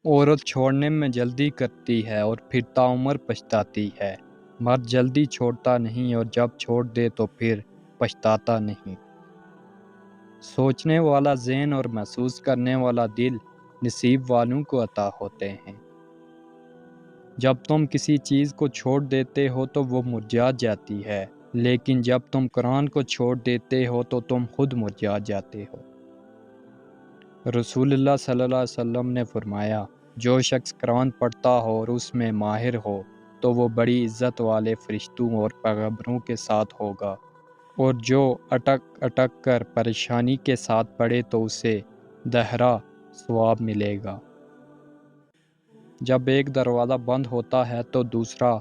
عورت چھوڑنے میں جلدی کرتی ہے اور پھر تاعمر پچھتاتی ہے۔ مرد جلدی چھوڑتا نہیں اور جب چھوڑ دے تو پھر پچھتاتا نہیں۔ سوچنے والا ذہن اور محسوس کرنے والا دل نصیب والوں کو عطا ہوتے ہیں۔ جب تم کسی چیز کو چھوڑ دیتے ہو تو وہ مرجھا جاتی ہے، لیکن جب تم قرآن کو چھوڑ دیتے ہو تو تم خود مرجھا جاتے ہو۔ رسول اللہ صلی اللہ علیہ وسلم نے فرمایا، جو شخص قرآن پڑھتا ہو اور اس میں ماہر ہو تو وہ بڑی عزت والے فرشتوں اور پیغمبروں کے ساتھ ہوگا، اور جو اٹک اٹک کر پریشانی کے ساتھ پڑھے تو اسے دہرا ثواب ملے گا۔ جب ایک دروازہ بند ہوتا ہے تو دوسرا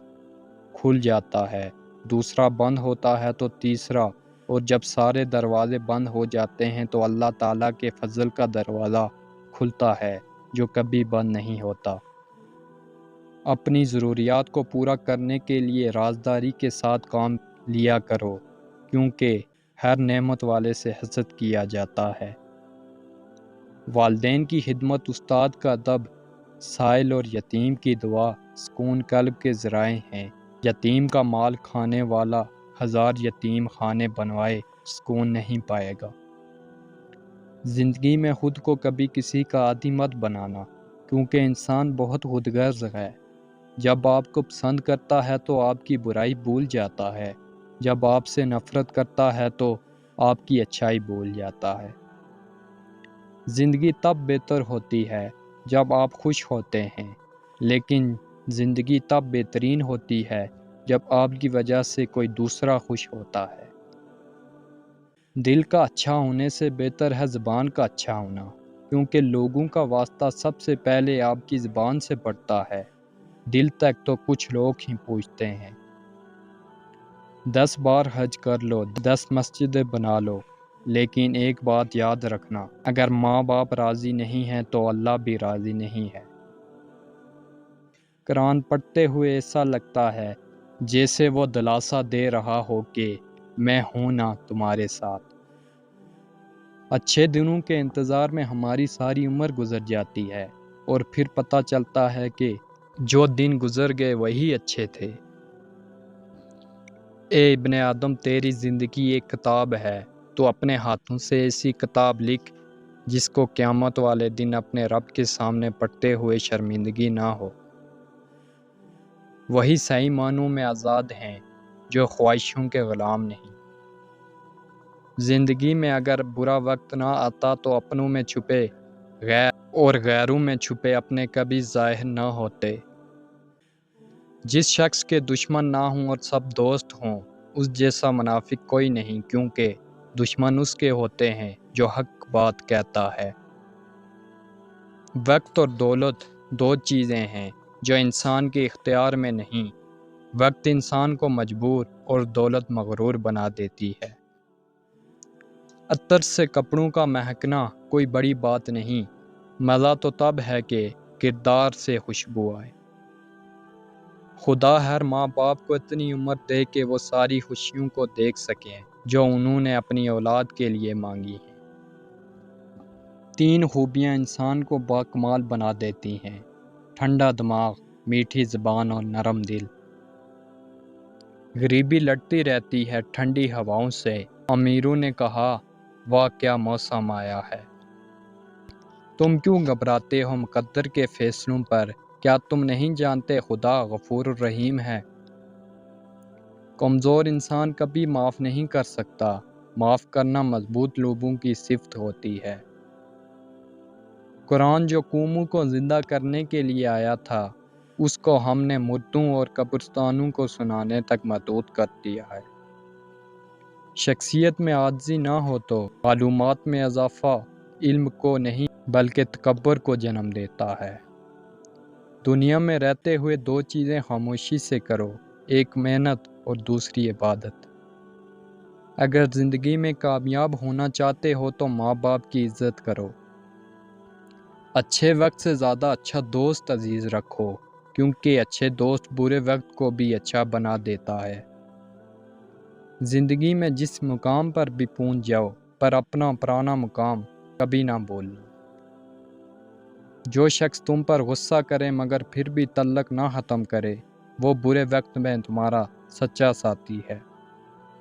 کھل جاتا ہے، دوسرا بند ہوتا ہے تو تیسرا، اور جب سارے دروازے بند ہو جاتے ہیں تو اللہ تعالیٰ کے فضل کا دروازہ کھلتا ہے جو کبھی بند نہیں ہوتا۔ اپنی ضروریات کو پورا کرنے کے لیے رازداری کے ساتھ کام لیا کرو، کیونکہ ہر نعمت والے سے حسد کیا جاتا ہے۔ والدین کی خدمت، استاد کا ادب، سائل اور یتیم کی دعا سکون قلب کے ذرائع ہیں۔ یتیم کا مال کھانے والا 1000 یتیم خانے بنوائے سکون نہیں پائے گا۔ زندگی میں خود کو کبھی کسی کا عادی مت بنانا، کیونکہ انسان بہت خودغرض ہے۔ جب آپ کو پسند کرتا ہے تو آپ کی برائی بھول جاتا ہے، جب آپ سے نفرت کرتا ہے تو آپ کی اچھائی بھول جاتا ہے۔ زندگی تب بہتر ہوتی ہے جب آپ خوش ہوتے ہیں، لیکن زندگی تب بہترین ہوتی ہے جب آپ کی وجہ سے کوئی دوسرا خوش ہوتا ہے۔ دل کا اچھا ہونے سے بہتر ہے زبان کا اچھا ہونا، کیونکہ لوگوں کا واسطہ سب سے پہلے آپ کی زبان سے پڑتا ہے۔ دل تک تو کچھ لوگ ہی پوچھتے ہیں۔ 10 بار حج کر لو، 10 مسجدیں بنا لو، لیکن ایک بات یاد رکھنا، اگر ماں باپ راضی نہیں ہیں تو اللہ بھی راضی نہیں ہے۔ قرآن پڑھتے ہوئے ایسا لگتا ہے جیسے وہ دلاسا دے رہا ہو کہ میں ہوں نا تمہارے ساتھ۔ اچھے دنوں کے انتظار میں ہماری ساری عمر گزر جاتی ہے، اور پھر پتہ چلتا ہے کہ جو دن گزر گئے وہی اچھے تھے۔ اے ابن آدم، تیری زندگی ایک کتاب ہے، تو اپنے ہاتھوں سے ایسی کتاب لکھ جس کو قیامت والے دن اپنے رب کے سامنے پڑھتے ہوئے شرمندگی نہ ہو۔ وہی صحیح معنوں میں آزاد ہیں جو خواہشوں کے غلام نہیں۔ زندگی میں اگر برا وقت نہ آتا تو اپنوں میں چھپے غیر اور غیروں میں چھپے اپنے کبھی ظاہر نہ ہوتے۔ جس شخص کے دشمن نہ ہوں اور سب دوست ہوں، اس جیسا منافق کوئی نہیں، کیونکہ دشمن اس کے ہوتے ہیں جو حق بات کہتا ہے۔ وقت اور دولت 2 چیزیں ہیں جو انسان کے اختیار میں نہیں۔ وقت انسان کو مجبور اور دولت مغرور بنا دیتی ہے۔ عطر سے کپڑوں کا مہکنا کوئی بڑی بات نہیں، مزہ تو تب ہے کہ کردار سے خوشبو آئے۔ خدا ہر ماں باپ کو اتنی عمر دے کہ وہ ساری خوشیوں کو دیکھ سکیں جو انہوں نے اپنی اولاد کے لیے مانگی ہیں۔ 3 خوبیاں انسان کو باکمال بنا دیتی ہیں: ٹھنڈا دماغ، میٹھی زبان اور نرم دل۔ غریبی لڑتی رہتی ہے ٹھنڈی ہواؤں سے، امیروں نے کہا واہ کیا موسم آیا ہے۔ تم کیوں گھبراتے ہو مقدر کے فیصلوں پر؟ کیا تم نہیں جانتے خدا غفور الرحیم ہے؟ کمزور انسان کبھی معاف نہیں کر سکتا، معاف کرنا مضبوط لوگوں کی صفت ہوتی ہے۔ قرآن جو قوموں کو زندہ کرنے کے لیے آیا تھا، اس کو ہم نے مردوں اور قبرستانوں کو سنانے تک محدود کر دیا ہے۔ شخصیت میں عاجزی نہ ہو تو معلومات میں اضافہ علم کو نہیں بلکہ تکبر کو جنم دیتا ہے۔ دنیا میں رہتے ہوئے 2 چیزیں خاموشی سے کرو، ایک محنت اور دوسری عبادت۔ اگر زندگی میں کامیاب ہونا چاہتے ہو تو ماں باپ کی عزت کرو۔ اچھے وقت سے زیادہ اچھا دوست عزیز رکھو، کیونکہ اچھے دوست برے وقت کو بھی اچھا بنا دیتا ہے۔ زندگی میں جس مقام پر بھی پہنچ جاؤ، پر اپنا پرانا مقام کبھی نہ بھولنا۔ جو شخص تم پر غصہ کرے مگر پھر بھی تعلق نہ ختم کرے وہ برے وقت میں تمہارا سچا ساتھی ہے۔